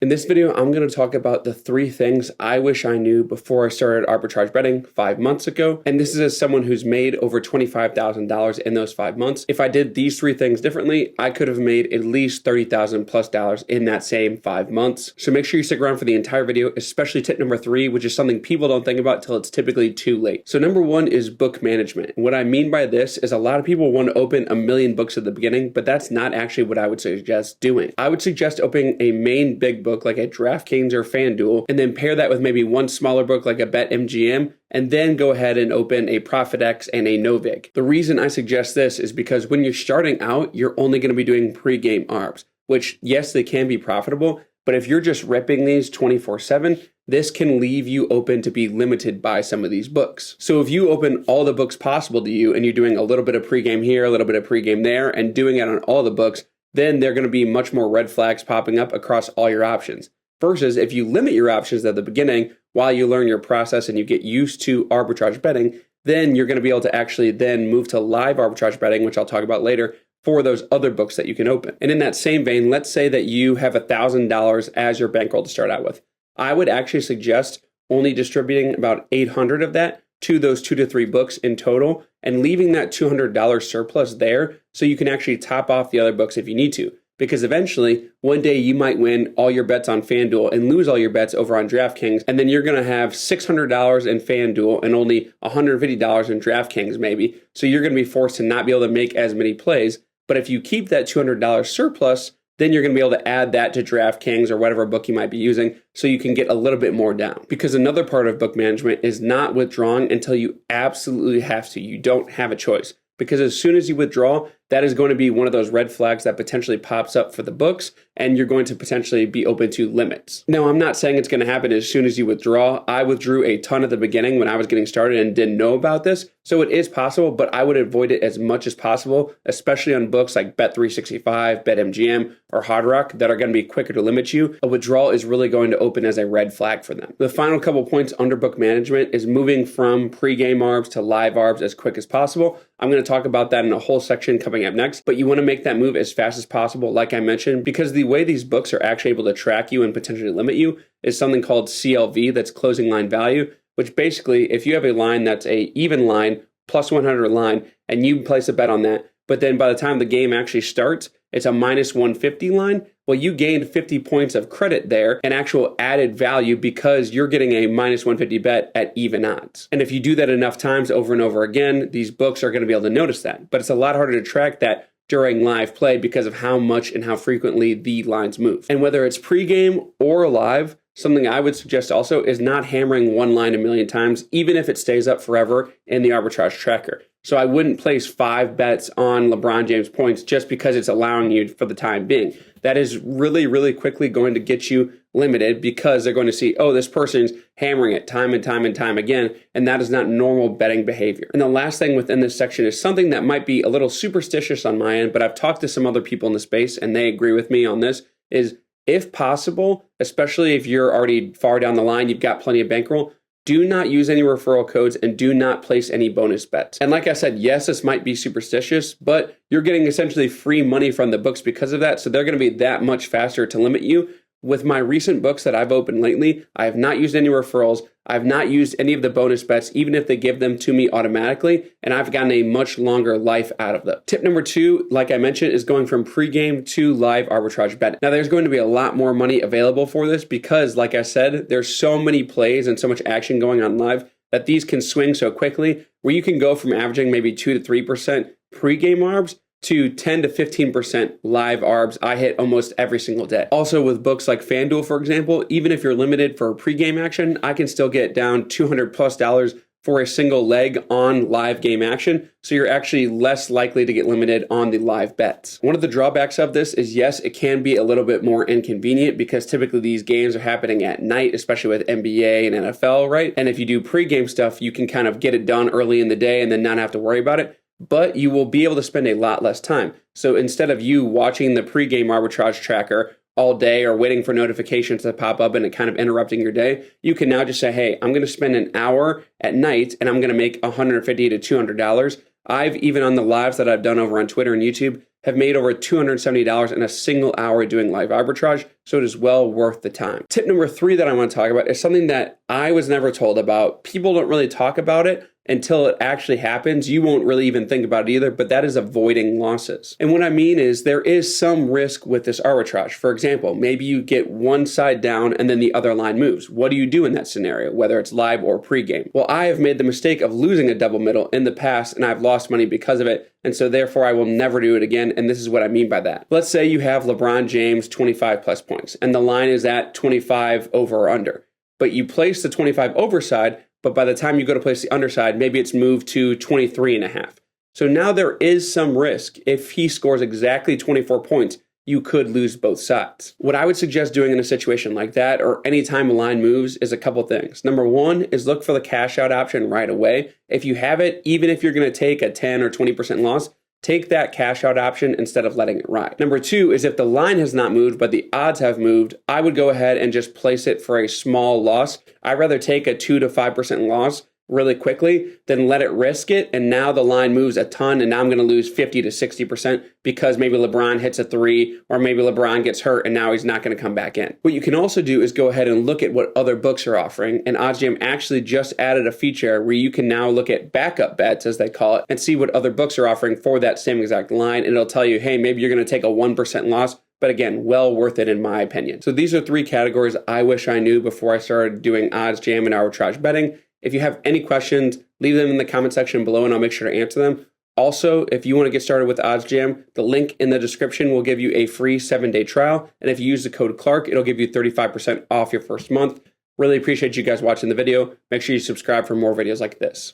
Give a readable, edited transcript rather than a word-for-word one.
In this video, I'm going to talk about the 3 things I wish I knew before I started arbitrage betting 5 months ago. And this is as someone who's made over $25,000 in those 5 months. If I did these 3 things differently, I could have made at least $30,000 plus in that same 5 months. So make sure you stick around for the entire video, especially tip number 3, which is something people don't think about till it's typically too late. So number 1 is book management. What I mean by this is a lot of people want to open a million books at the beginning, but that's not actually what I would suggest doing. I would suggest opening a main big book like a DraftKings or FanDuel, and then pair that with maybe one smaller book like a BetMGM, and then go ahead and open a ProfitX and a Novig. The reason I suggest this is because when you're starting out, you're only going to be doing pre-game ARBs, which yes, they can be profitable, but if you're just ripping these 24/7, this can leave you open to be limited by some of these books. So if you open all the books possible to you and you're doing a little bit of pregame here, a little bit of pregame there, and doing it on all the books, then there are going to be much more red flags popping up across all your options. Versus if you limit your options at the beginning while you learn your process and you get used to arbitrage betting, then you're going to be able to actually then move to live arbitrage betting, which I'll talk about later, for those other books that you can open. And in that same vein, let's say that you have $1,000 as your bankroll to start out with. I would actually suggest only distributing about 800 of that to those 2 to 3 books in total and leaving that $200 surplus there so you can actually top off the other books if you need to. Because eventually, one day you might win all your bets on FanDuel and lose all your bets over on DraftKings, and then you're going to have $600 in FanDuel and only $150 in DraftKings maybe. So you're going to be forced to not be able to make as many plays. But if you keep that $200 surplus, then you're going to be able to add that to DraftKings or whatever book you might be using so you can get a little bit more down. Because another part of book management is not withdrawing until you absolutely have to. You don't have a choice. Because as soon as you withdraw, that is going to be one of those red flags that potentially pops up for the books, and you're going to potentially be open to limits. Now, I'm not saying it's going to happen as soon as you withdraw. I withdrew a ton at the beginning when I was getting started and didn't know about this, so it is possible, but I would avoid it as much as possible, especially on books like Bet365, BetMGM, or Hard Rock that are going to be quicker to limit you. A withdrawal is really going to open as a red flag for them. The final couple points under book management is moving from pre-game ARBs to live ARBs as quick as possible. I'm going to talk about that in a whole section coming up next, but you want to make that move as fast as possible, like I mentioned, because the way these books are actually able to track you and potentially limit you is something called CLV, that's closing line value, which basically, if you have a line that's a even line, plus 100 line, and you place a bet on that, but then by the time the game actually starts, it's a minus 150 line, well, you gained 50 points of credit there, an actual added value because you're getting a minus 150 bet at even odds. And if you do that enough times over and over again, these books are going to be able to notice that. But it's a lot harder to track that during live play because of how much and how frequently the lines move. And whether it's pregame or live, something I would suggest also is not hammering one line a million times, even if it stays up forever in the arbitrage tracker. So I wouldn't place 5 bets on LeBron James points just because it's allowing you for the time being. That is really, really quickly going to get you limited because they're going to see, oh, this person's hammering it time and time and time again, and that is not normal betting behavior. And the last thing within this section is something that might be a little superstitious on my end, but I've talked to some other people in the space and they agree with me on this, is if possible, especially if you're already far down the line, you've got plenty of bankroll, do not use any referral codes and do not place any bonus bets. And like I said, yes, this might be superstitious, but you're getting essentially free money from the books because of that. So they're going to be that much faster to limit you. With my recent books that I've opened lately, I have not used any referrals. I've not used any of the bonus bets, even if they give them to me automatically, and I've gotten a much longer life out of them. Tip number 2, like I mentioned, is going from pregame to live arbitrage betting. Now, there's going to be a lot more money available for this because, like I said, there's so many plays and so much action going on live that these can swing so quickly where you can go from averaging maybe 2 to 3% pregame ARBs to 10 to 15% live ARBs I hit almost every single day. Also with books like FanDuel, for example, even if you're limited for pregame action, I can still get down $200+ for a single leg on live game action. So you're actually less likely to get limited on the live bets. One of the drawbacks of this is, yes, it can be a little bit more inconvenient because typically these games are happening at night, especially with NBA and NFL, right? And if you do pregame stuff, you can kind of get it done early in the day and then not have to worry about it. But you will be able to spend a lot less time. So instead of you watching the pregame arbitrage tracker all day or waiting for notifications to pop up and it kind of interrupting your day, you can now just say, hey, I'm going to spend an hour at night and I'm going to make $150 to $200. I've even on the lives that I've done over on Twitter and YouTube have made over $270 in a single hour doing live arbitrage, so it is well worth the time. Tip number 3 that I want to talk about is something that I was never told about. People don't really talk about it until it actually happens. You won't really even think about it either, but that is avoiding losses. And what I mean is there is some risk with this arbitrage. For example, maybe you get one side down and then the other line moves. What do you do in that scenario, whether it's live or pregame? Well, I have made the mistake of losing a double middle in the past, and I've lost money because of it. And so therefore I will never do it again. And this is what I mean by that. Let's say you have LeBron James 25 plus points and the line is at 25 over or under, but you place the 25 over side, but by the time you go to place the underside, maybe it's moved to 23.5. So now there is some risk. If he scores exactly 24 points, you could lose both sides. What I would suggest doing in a situation like that, or anytime a line moves, is a couple things. Number 1 is look for the cash out option right away. If you have it, even if you're going to take a 10 or 20% loss, take that cash out option instead of letting it ride. Number 2 is if the line has not moved, but the odds have moved, I would go ahead and just place it for a small loss. I'd rather take a 2 to 5% loss really quickly than let it risk it. And now the line moves a ton and now I'm going to lose 50 to 60% because maybe LeBron hits a 3 or maybe LeBron gets hurt and now he's not going to come back in. What you can also do is go ahead and look at what other books are offering. And OddsJam actually just added a feature where you can now look at backup bets, as they call it, and see what other books are offering for that same exact line. And it'll tell you, hey, maybe you're going to take a 1% loss. But again, well worth it in my opinion. So these are 3 categories I wish I knew before I started doing OddsJam and arbitrage betting. If you have any questions, leave them in the comment section below and I'll make sure to answer them. Also, if you want to get started with OddsJam, the link in the description will give you a free 7-day trial. And if you use the code Clark, it'll give you 35% off your first month. Really appreciate you guys watching the video. Make sure you subscribe for more videos like this.